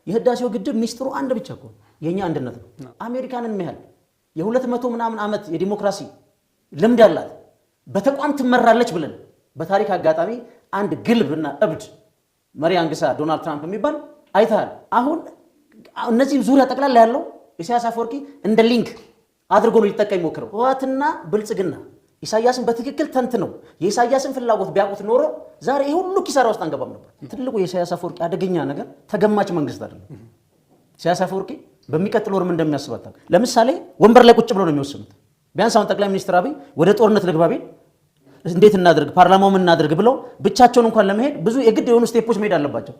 የህዳሴው ግድብ ሚስጥሩ አንድ ብቻ እኮ የኛ አንድነት ነው። አሜሪካንን መሃል የ200 ምናምን ዓመት የዲሞክራሲ ልምድ አላት በተቋም ትመራለች ብለን በታሪክ አጋጣሚ አንድ ግልብና እብድ መሪ አንግሳ ዶናልድ ትራምፕ የሚባል አይተሃል። አሁን እነዚህ ዙሪያ ጠቅላላ ያለው ኢሳያስ አፈወርቂ እንደ ሊንክ አድርጎ ነው ሊጠቀም ሞክረው ህወሓትና ብልጽግና ኢሳያስን በትክክል ተንትነው የኢሳያስን ፍላጎት ቢያውቁት ኖሮ ዛሬ ይሄ ሁሉ ኪሳራ ውስጥ አንገባም ነበር። ትልቁ የኢሳያስ አፈወርቂ አደገኛ ነገር ተገማች መንግስት አይደለም። ኢሳያስ አፈወርቂ በሚቀጥለው ወር ምን እንደሚያስባታ ለምሳሌ ወንበር ላይ ቁጭ ብሎ ነው የሚወስኑት። ቢያንስ አሁን ጠቅላይ ሚኒስትር አብይ ወደ ጦርነት ልግባ ቢል እንዴት እናድርግ ፓርላማው ምን እናድርግ ብለው ብቻቸውን እንኳን ለመሄድ ብዙ የግድ የሆኑ ስቴፖች መሄድ አለባቸው።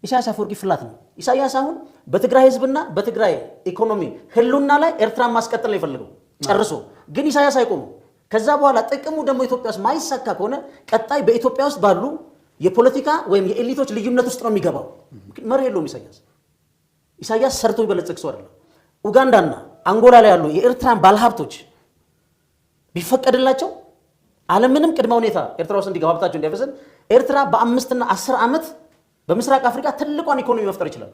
ኢሳያስ አፈወርቂ ፍላት ነው። ኢሳያስ አሁን በትግራይ ህዝብና በትግራይ ኢኮኖሚ ህልውና ላይ ኤርትራን ማስቀጠል ነው የፈለገው ጨርሶ። ግን ኢሳያስ አይቆምም። ከዛ በኋላ ጥቅሙ ደግሞ ኢትዮጵያ ውስጥ ማይሳካ ከሆነ ቀጣይ በኢትዮጵያ ውስጥ ባሉ የፖለቲካ ወይም የኤሊቶች ልዩነት ውስጥ ነው የሚገባው። መሪ የለውም ኢሳያስ ሰርቶ ይበለጽግ ሰው አይደለም። ኡጋንዳና አንጎላ ላይ ያሉ የኤርትራን ባለሀብቶች ቢፈቀድላቸው ዓለምንም ቅድመ ሁኔታ ኤርትራ ውስጥ እንዲገባ ሀብታቸው እንዲያፈሰን ኤርትራ በ5 እና 10 ዓመት በምስራቅ አፍሪካ ትልቋን ኢኮኖሚ መፍጠር ይችላል።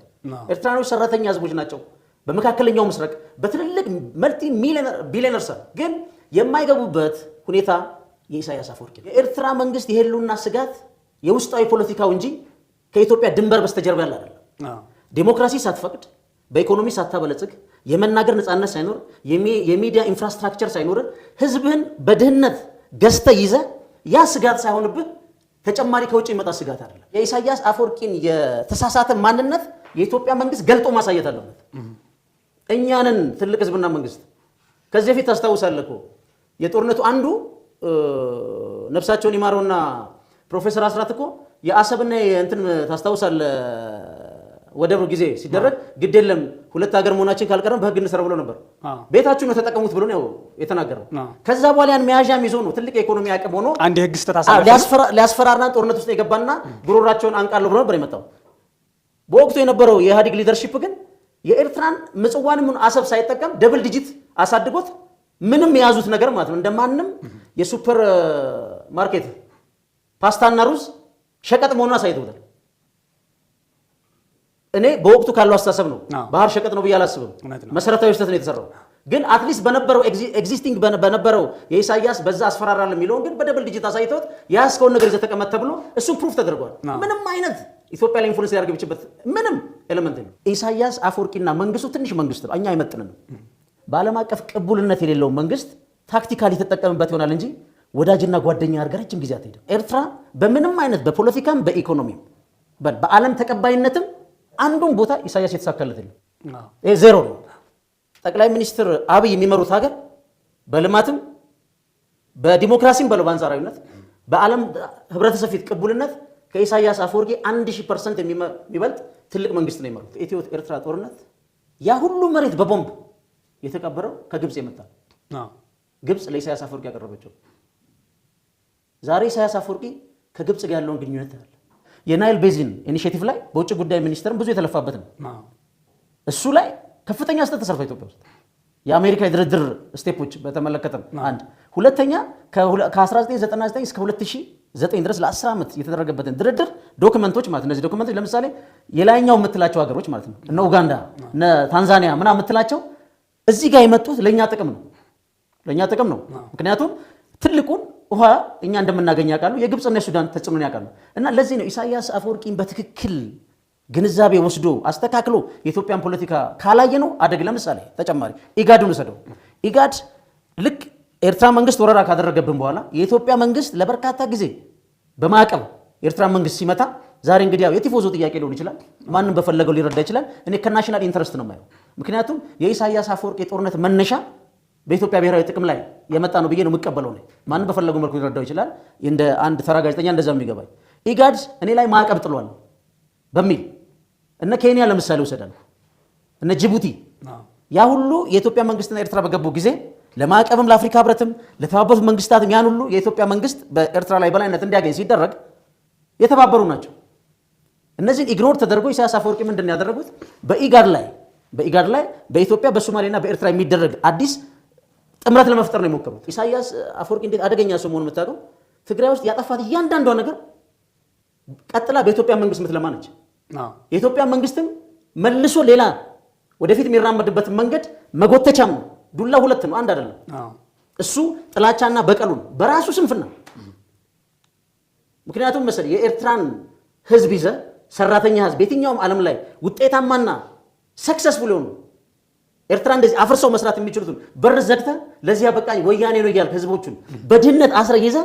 ኤርትራኖች ሰራተኛ ህዝቦች ናቸው። በመካከለኛው ምስራቅ በትልልቅ መልቲ ቢሊዮነርስ ግን የማይገቡበት ሁኔታ የኢሳያስ አፈወርቂ የኤርትራ መንግስት የህልውና ስጋት የውስጣዊ ፖለቲካው እንጂ ከኢትዮጵያ ድንበር በስተጀርባ ያለ አይደለም። ዲሞክራሲ ሳትፈቅድ በኢኮኖሚ ሳታበለጽግ የመናገር ነፃነት ሳይኖር የሚዲያ ኢንፍራስትራክቸር ሳይኖር ህዝብህን በድህነት ገዝተ ይዘ ያ ስጋት ሳይሆንብህ ተጨማሪ ከውጭ ይመጣ ስጋት አይደለም። የኢሳያስ አፈወርቂን የተሳሳተ ማንነት የኢትዮጵያ መንግስት ገልጦ ማሳየት አለበት። እኛንን ትልቅ ህዝብና መንግስት ከዚህ በፊት ታስታውሳለህ እኮ የጦርነቱ አንዱ ነፍሳቸውን ይማረውና ፕሮፌሰር አስራት እኮ የአሰብና እንትን ታስታውሳለህ ወደብ ጊዜ ሲደረግ ግድ የለም ሁለት ሀገር መሆናችን ካልቀረም በህግ እንሰራ ብሎ ነበር። ቤታችሁ ነው ተጠቀሙት ብሎ ነው የተናገረው። ከዛ በኋላ ያን መያዣም ይዞ ነው ትልቅ የኢኮኖሚ አቅም ሆኖ አንድ ህግ ስተታሳለ ሊያስፈራራን ጦርነት ውስጥ የገባና ጉሮራቸውን አንቃለሁ ብሎ ነበር የመጣው። በወቅቱ የነበረው የኢህአዴግ ሊደርሺፕ ግን የኤርትራን ምጽዋንም አሰብ ሳይጠቀም ደብል ዲጂት አሳድጎት ምንም የያዙት ነገር ማለት ነው እንደማንም የሱፐር ማርኬት ፓስታና ሩዝ ሸቀጥ መሆኑን አሳይተውታል። እኔ በወቅቱ ካለው አስተሳሰብ ነው ባህር ሸቀጥ ነው ብዬ አላስብም። መሰረታዊ ስህተት ነው የተሰራው። ግን አትሊስት በነበረው ኤግዚስቲንግ በነበረው የኢሳያስ በዛ አስፈራራል የሚለውን ግን በደብል ዲጂት አሳይተውት ያስከውን ነገር ይዘተቀመጥ ተብሎ እሱ ፕሩፍ ተደርጓል። ምንም አይነት ኢትዮጵያ ላይ ኢንፍሉዌንስ ያደርግ ቢችበት ምንም ኤሌመንት ነው። ኢሳያስ አፈወርቂና መንግስቱ ትንሽ መንግስት ነው፣ እኛ አይመጥንም። በዓለም አቀፍ ቅቡልነት የሌለው መንግስት ታክቲካሊ የተጠቀምበት ይሆናል እንጂ ወዳጅና ጓደኛ አድርገህ ረጅም ጊዜ አትሄድም። ኤርትራ በምንም አይነት በፖለቲካም በኢኮኖሚም በዓለም ተቀባይነትም አንዱን ቦታ ኢሳያስ የተሳካለት የለም። ይሄ ዜሮ ነው። ጠቅላይ ሚኒስትር አብይ የሚመሩት ሀገር በልማትም በዲሞክራሲም በለው በአንጻራዊነት በዓለም ህብረተሰብ ፊት ቅቡልነት ከኢሳያስ አፈወርቂ 1000% የሚበልጥ ትልቅ መንግስት ነው የመሩት። ኢትዮ ኤርትራ ጦርነት ያ ሁሉ መሬት በቦምብ የተቀበረው ከግብጽ የመጣ ግብጽ ለኢሳያስ አፈወርቂ ያቀረበችው። ዛሬ ኢሳያስ አፈወርቂ ከግብጽ ጋር ያለውን ግንኙነት አለ። የናይል ቤዚን ኢኒሼቲቭ ላይ በውጭ ጉዳይ ሚኒስትርም ብዙ የተለፋበት ነው። እሱ ላይ ከፍተኛ ስህተት ተሰርቷል ኢትዮጵያ ውስጥ የአሜሪካ የድርድር ስቴፖች በተመለከተ አንድ ሁለተኛ ከ1999 እስከ 2009 ድረስ ለ10 ዓመት የተደረገበትን ድርድር ዶክመንቶች ማለት እነዚህ ዶክመንቶች ለምሳሌ የላይኛው የምትላቸው ሀገሮች ማለት ነው እነ ኡጋንዳ እነ ታንዛኒያ ምናምን የምትላቸው እዚህ ጋር የመጡት ለኛ ጥቅም ነው። ምክንያቱም ትልቁን ውሃ እኛ እንደምናገኝ ያውቃሉ፣ የግብጽና የሱዳን ተጽዕኖን ያውቃሉ። እና ለዚህ ነው ኢሳያስ አፈወርቂን በትክክል ግንዛቤ ወስዶ አስተካክሎ የኢትዮጵያን ፖለቲካ ካላየ ነው አደግ። ለምሳሌ ተጨማሪ ኢጋድን ወሰደው። ኢጋድ ልክ ኤርትራ መንግስት ወረራ ካደረገብን በኋላ የኢትዮጵያ መንግስት ለበርካታ ጊዜ በማዕቀብ ኤርትራ መንግስት ሲመታ ዛሬ እንግዲህ ያው የቲፎዞ ጥያቄ ሊሆን ይችላል፣ ማንም በፈለገው ሊረዳ ይችላል። እኔ ከናሽናል ኢንተረስት ነው የማየው። ምክንያቱም የኢሳያስ አፈወርቂ ጦርነት መነሻ በኢትዮጵያ ብሔራዊ ጥቅም ላይ የመጣ ነው ብዬ ነው የምቀበለው። ነው ማንም በፈለገው መልኩ ሊረዳው ይችላል። እንደ አንድ ተራ ጋዜጠኛ እንደዛ የሚገባኝ ኢጋድ እኔ ላይ ማዕቀብ ጥሏል በሚል እነ ኬንያ ለምሳሌ ወሰዳል፣ እነ ጅቡቲ ያ ሁሉ የኢትዮጵያ መንግስትና ኤርትራ በገቡ ጊዜ ለማዕቀብም ለአፍሪካ ህብረትም ለተባበሩት መንግስታትም ያን ሁሉ የኢትዮጵያ መንግስት በኤርትራ ላይ በላይነት እንዲያገኝ ሲደረግ የተባበሩ ናቸው። እነዚህን ኢግኖር ተደርጎ ኢሳያስ አፈወርቂ ምንድን ያደረጉት በኢጋድ ላይ በኢትዮጵያ በሶማሌና በኤርትራ የሚደረግ አዲስ ጥምረት ለመፍጠር ነው የሞከሩት። ኢሳያስ አፈወርቂ እንዴት አደገኛ ሰው መሆኑን የምታውቀው ትግራይ ውስጥ ያጠፋት እያንዳንዷ ነገር ቀጥላ በኢትዮጵያ መንግስት ምትለማ ነች። የኢትዮጵያ መንግስትም መልሶ ሌላ ወደፊት የሚራመድበት መንገድ መጎተቻም ነው። ዱላ ሁለት ነው፣ አንድ አይደለም። እሱ ጥላቻና በቀሉን በራሱ ስንፍና ምክንያቱም መሰለ የኤርትራን ህዝብ ይዘ ሰራተኛ ህዝብ የትኛውም ዓለም ላይ ውጤታማና ሰክሰስፉል ሆኖ ኤርትራ እንደዚህ አፍርሰው መስራት የሚችሉትን በር ዘግተ ለዚያ በቃኝ ወያኔ ነው ይያል ህዝቦቹን በድህነት አስረ ይዘ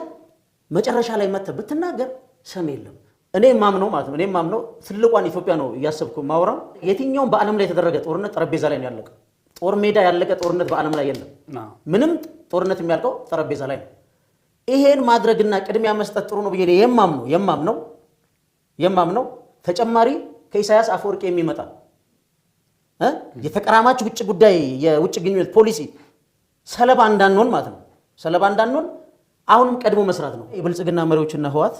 መጨረሻ ላይ መተ ብትናገር ሰም የለም። እኔ ማምነው ማለት ነው እኔ ማምነው ትልቋን ኢትዮጵያ ነው ያሰብኩ ማውራው የትኛውም በዓለም ላይ የተደረገ ጦርነት ጠረጴዛ ላይ ነው ያለቀው። ጦር ሜዳ ያለቀ ጦርነት በዓለም ላይ የለም። ምንም ጦርነት የሚያልቀው ጠረጴዛ ላይ ነው። ይሄን ማድረግና ቅድሚያ መስጠት ጥሩ ነው ብዬ የማምነው ተጨማሪ ከኢሳያስ አፈወርቂ የሚመጣ የተቀራማች ውጭ ጉዳይ የውጭ ግንኙነት ፖሊሲ ሰለባ እንዳንሆን ማለት ነው። ሰለባ እንዳንሆን አሁንም ቀድሞ መስራት ነው። የብልጽግና መሪዎችና ህዋት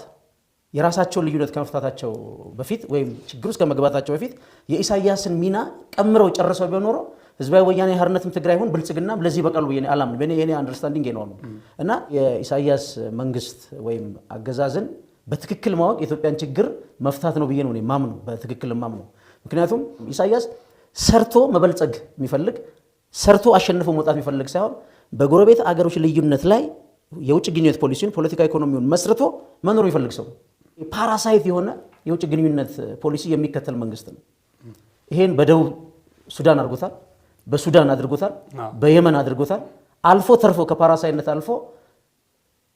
የራሳቸውን ልዩነት ከመፍታታቸው በፊት ወይም ችግር ውስጥ ከመግባታቸው በፊት የኢሳያስን ሚና ቀምረው ጨርሰው ቢኖር ህዝባዊ ወያኔ ሓርነትም ትግራይ ሆን ብልጽግና ለዚህ በቀሉ የኔ አላም የኔ አንደርስታንዲንግ ነው እና የኢሳያስ መንግስት ወይም አገዛዝን በትክክል ማወቅ የኢትዮጵያን ችግር መፍታት ነው ብዬ ነው ማምነው በትክክል ማምነው። ምክንያቱም ኢሳያስ ሰርቶ መበልጸግ የሚፈልግ ሰርቶ አሸንፎ መውጣት የሚፈልግ ሳይሆን በጎረቤት አገሮች ልዩነት ላይ የውጭ ግንኙነት ፖሊሲውን ፖለቲካ ኢኮኖሚውን መስርቶ መኖር የሚፈልግ ሰው ፓራሳይት የሆነ የውጭ ግንኙነት ፖሊሲ የሚከተል መንግስት ነው። ይሄን በደቡብ ሱዳን አድርጎታል፣ በሱዳን አድርጎታል፣ በየመን አድርጎታል። አልፎ ተርፎ ከፓራሳይነት አልፎ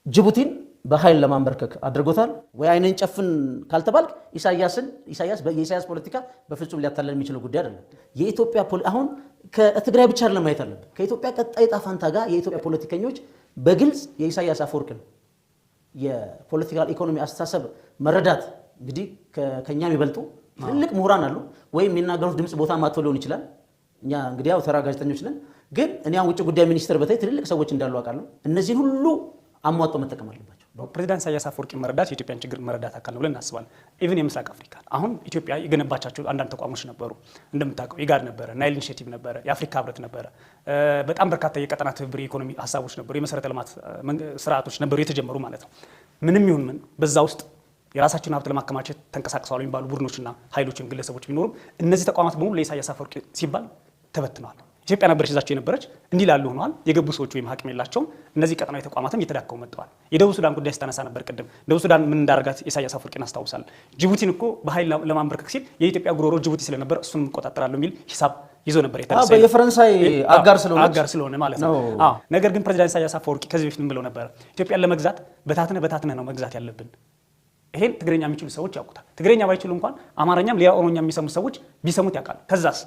ጅቡቲን በኃይል ለማንበርከክ አድርጎታል። ወይ አይነን ጨፍን ካልተባልክ የኢሳያስ ፖለቲካ በፍጹም ሊያታለል የሚችለው ጉዳይ አይደለም። የኢትዮጵያ አሁን ከትግራይ ብቻ አይደለም ማየት አለብን። ከኢትዮጵያ ቀጣይ ጣፋንታ ጋር የኢትዮጵያ ፖለቲከኞች በግልጽ የኢሳያስ አፈወርቂን የፖለቲካል ኢኮኖሚ አስተሳሰብ መረዳት እንግዲህ ከኛም ይበልጡ ትልቅ ምሁራን አሉ ወይም የሚናገሩት ድምጽ ቦታ ማጥቶ ሊሆን ይችላል። እኛ እንግዲህ ያው ተራ ጋዜጠኞች ነን። ግን እኔ ውጭ ጉዳይ ሚኒስትር በተይ ትልልቅ ሰዎች እንዳሉ አውቃለሁ። እነዚህን ሁሉ አሟጦ መጠቀም አለባቸው። ፕሬዚዳንት ኢሳያስ አፈወርቂ መረዳት የኢትዮጵያን ችግር መረዳት አካል ነው ብለን እናስባለን። ኢቭን የምስራቅ አፍሪካ አሁን ኢትዮጵያ የገነባቻቸው አንዳንድ ተቋሞች ነበሩ። እንደምታውቀው ኢጋድ ነበረ፣ ናይል ኢኒሼቲቭ ነበረ፣ የአፍሪካ ህብረት ነበረ። በጣም የቀጠና ትብብር የኢኮኖሚ ሀሳቦች ነበሩ፣ የመሰረተ ልማት ስርዓቶች ነበሩ የተጀመሩ ማለት ነው። ምንም ይሁን ምን በዛ ውስጥ የራሳቸውን ሀብት ለማከማቸት ተንቀሳቅሰዋል የሚባሉ ቡድኖችና ኃይሎችም ግለሰቦች ቢኖሩም እነዚህ ተቋማት በሙሉ ለኢሳያስ አፈወርቂ ሲባል ተበትነዋል። ኢትዮጵያ ነበረች ይዛቸው የነበረች እንዲህ ላሉ ሆነዋል። የገቡ ሰዎች ወይም ሀቅም የላቸውም። እነዚህ ቀጠናዊ ተቋማትም እየተዳከሙ መጥተዋል። የደቡብ ሱዳን ጉዳይ ስታነሳ ነበር ቅድም። ደቡብ ሱዳን ምን እንዳደረጋት ኢሳያስ አፈወርቂ እናስታውሳለን። ጅቡቲን እኮ በኃይል ለማንበርከክ ሲል የኢትዮጵያ ጉሮሮ ጅቡቲ ስለነበር እሱንም እቆጣጠራለሁ የሚል ሂሳብ ይዞ ነበር የተነሳው። የፈረንሳይ አጋር ስለሆነ ማለት ነው። ነገር ግን ፕሬዚዳንት ኢሳያስ አፈወርቂ ከዚህ በፊት ምን ብለው ነበር? ኢትዮጵያን ለመግዛት በታትነህ ነው መግዛት ያለብን። ይሄን ትግረኛ የሚችሉ ሰዎች ያውቁታል። ትግረኛ ባይችሉ እንኳን አማርኛም ሌላ ኦሮሞኛ የሚሰሙ ሰዎች ቢሰሙት ያውቃሉ። ከዛስ